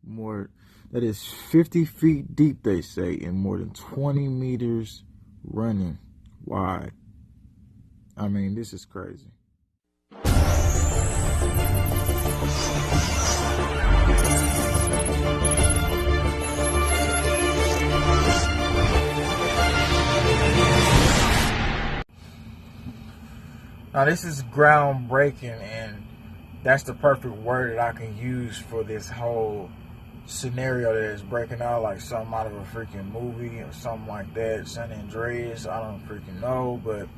more that is 50 feet deep, they say, and more than 20 meters running wide. I mean, this is crazy. Now, this is groundbreaking, and that's the perfect word that I can use for this whole scenario that is breaking out, like something out of a freaking movie or something like that. San Andreas, I don't freaking know, but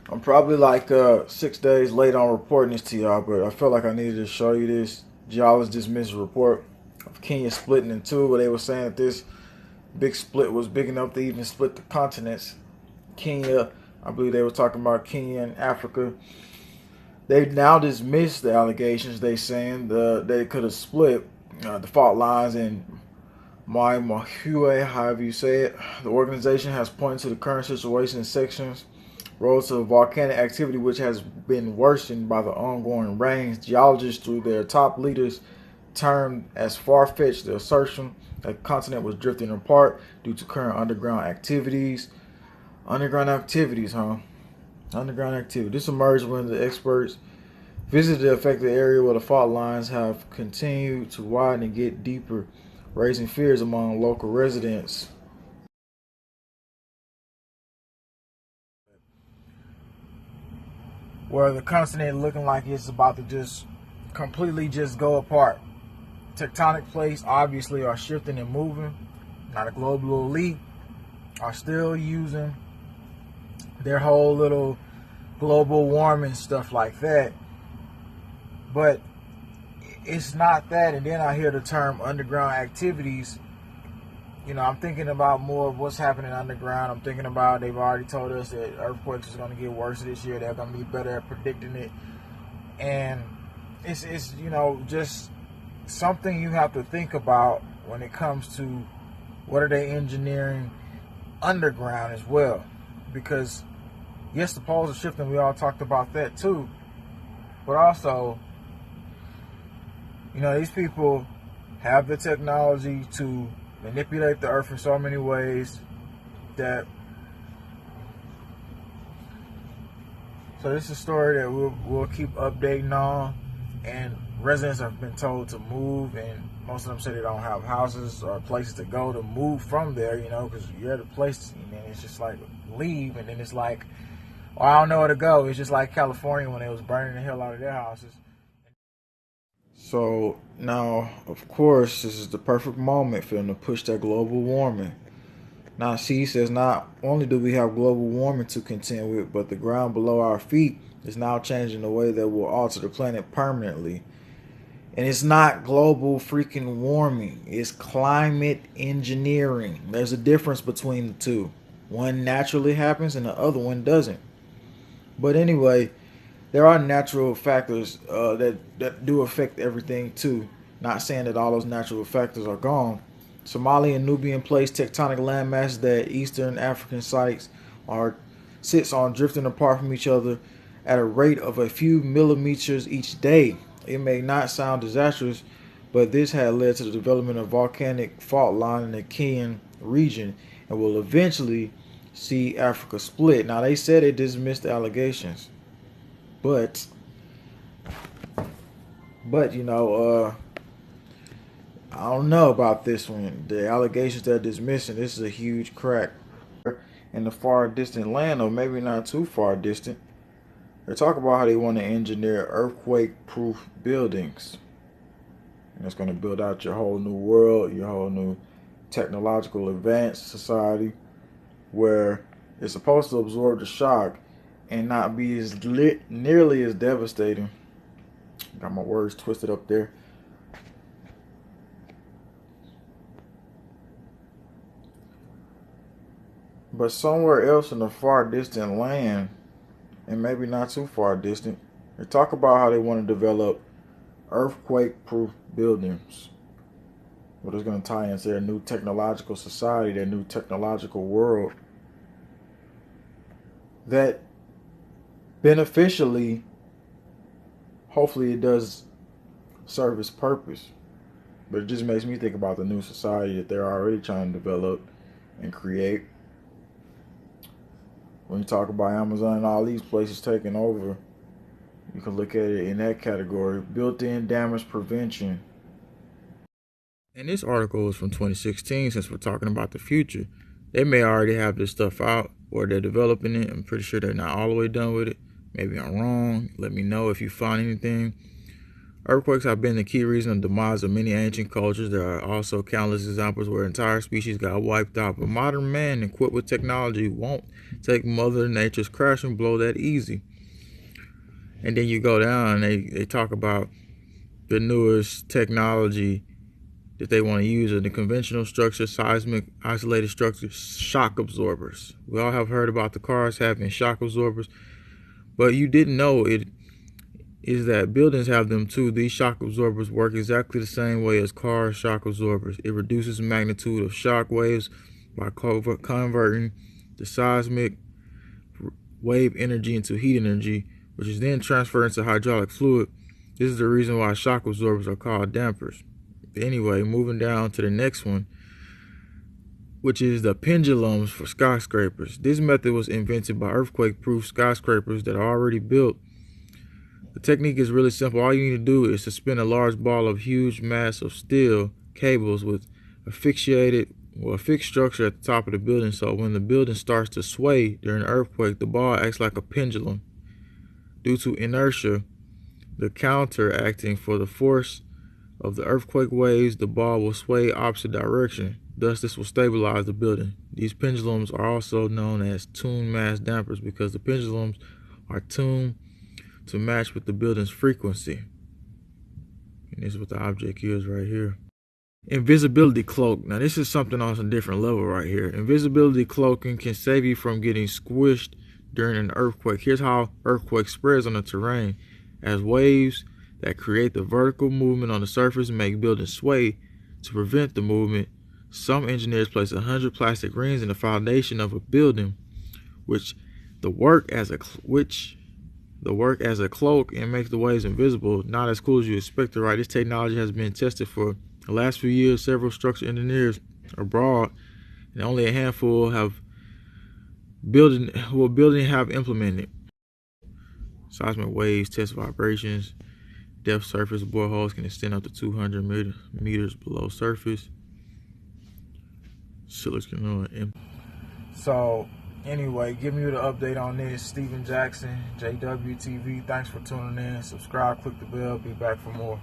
I'm probably like 6 days late on reporting this to y'all, but I felt like I needed to show you this. Geologists dismissed a report of Kenya splitting in two, where they were saying that this big split was big enough to even split the continents. Kenya, I believe they were talking about Kenya and Africa. They now dismissed the allegations. They saying they could have split the fault lines in Maihue, however you say it. The organization has pointed to the current situation in sections roads to volcanic activity, which has been worsened by the ongoing rains. Geologists, through their top leaders, termed as far-fetched the assertion that the continent was drifting apart due to current underground activities. Underground activities. This emerged when the experts visited the affected area where the fault lines have continued to widen and get deeper, raising fears among local residents. Where the continent looking like it's about to just completely just go apart. Tectonic plates obviously are shifting and moving. Now the global elite are still using their whole little global warming stuff like that. But it's not that. And then I hear the term underground activities. You know, I'm thinking about more of what's happening underground. I'm thinking about, they've already told us that earthquakes is going to get worse this year. They're going to be better at predicting it. And it's just something you have to think about when it comes to what are they engineering underground as well. Because, yes, the poles are shifting. We all talked about that too. But also, these people have the technology to manipulate the earth in so many ways that. So this is a story that we'll keep updating on, and residents have been told to move, and most of them say they don't have houses or places to go to move from there, because you're at a place, and then it's just like leave, and then it's like, well, I don't know where to go. It's just like California when they was burning the hell out of their houses. So now, of course, this is the perfect moment for them to push that global warming. Now, he says not only do we have global warming to contend with, but the ground below our feet is now changing in a way that will alter the planet permanently. And it's not global freaking warming. It's climate engineering. There's a difference between the two. One naturally happens and the other one doesn't. But anyway, there are natural factors that do affect everything too. Not saying that all those natural factors are gone. Somali and Nubian plates, tectonic landmasses that Eastern African sites sits on, drifting apart from each other at a rate of a few millimeters each day. It may not sound disastrous, but this had led to the development of volcanic fault line in the Kenyan region and will eventually see Africa split. Now, they said they dismissed the allegations, but I don't know about this one. The allegations they're dismissing, this is a huge crack in the far distant land, or maybe not too far distant. They talk about how they want to engineer earthquake-proof buildings. And it's going to build out your whole new world, your whole new technological advanced society, where it's supposed to absorb the shock and not be nearly as devastating. Got my words twisted up there. But somewhere else in the far distant land, and maybe not too far distant, they talk about how they want to develop earthquake-proof buildings. What is going to tie into their new technological society, their new technological world, that beneficially, hopefully it does serve its purpose. But it just makes me think about the new society that they're already trying to develop and create. When you talk about Amazon and all these places taking over, you can look at it in that category. Built-in damage prevention. And this article is from 2016, since we're talking about the future. They may already have this stuff out, or they're developing it. I'm pretty sure they're not all the way done with it. Maybe I'm wrong. Let me know if you find anything. Earthquakes have been the key reason of the demise of many ancient cultures. There are also countless examples where entire species got wiped out. But modern man, equipped with technology, won't take Mother Nature's crash and blow that easy. And then you go down and they talk about the newest technology that they want to use in the conventional structure, seismic isolated structures, shock absorbers. We all have heard about the cars having shock absorbers, but you didn't know it is that buildings have them too. These shock absorbers work exactly the same way as car shock absorbers. It reduces the magnitude of shock waves by converting the seismic wave energy into heat energy, which is then transferred into hydraulic fluid. This is the reason why shock absorbers are called dampers. Anyway, moving down to the next one, which is the pendulums for skyscrapers. This method was invented by earthquake-proof skyscrapers that are already built. The technique is really simple. All you need to do is suspend a large ball of huge mass of steel cables with a fixed structure at the top of the building, so when the building starts to sway during an earthquake, the ball acts like a pendulum. Due to inertia, the counteracting for the force of the earthquake waves, the ball will sway opposite direction. Thus, this will stabilize the building. These pendulums are also known as tuned mass dampers because the pendulums are tuned to match with the building's frequency. And this is what the object is right here. Invisibility cloak. Now, this is something on a different level right here. Invisibility cloaking can save you from getting squished during an earthquake. Here's how earthquake spreads on the terrain. As waves that create the vertical movement on the surface make buildings sway. To prevent the movement, some engineers place 100 plastic rings in the foundation of a building, which work as a cloak and makes the waves invisible. Not as cool as you expected, right? This technology has been tested for the last few years. Several structural engineers abroad, and only a handful have implemented. Seismic waves test vibrations. Depth surface boreholes can extend up to 200 meters below surface. So, anyway, giving you the update on this, Stephen Jackson, JWTV. Thanks for tuning in. Subscribe, click the bell. Be back for more.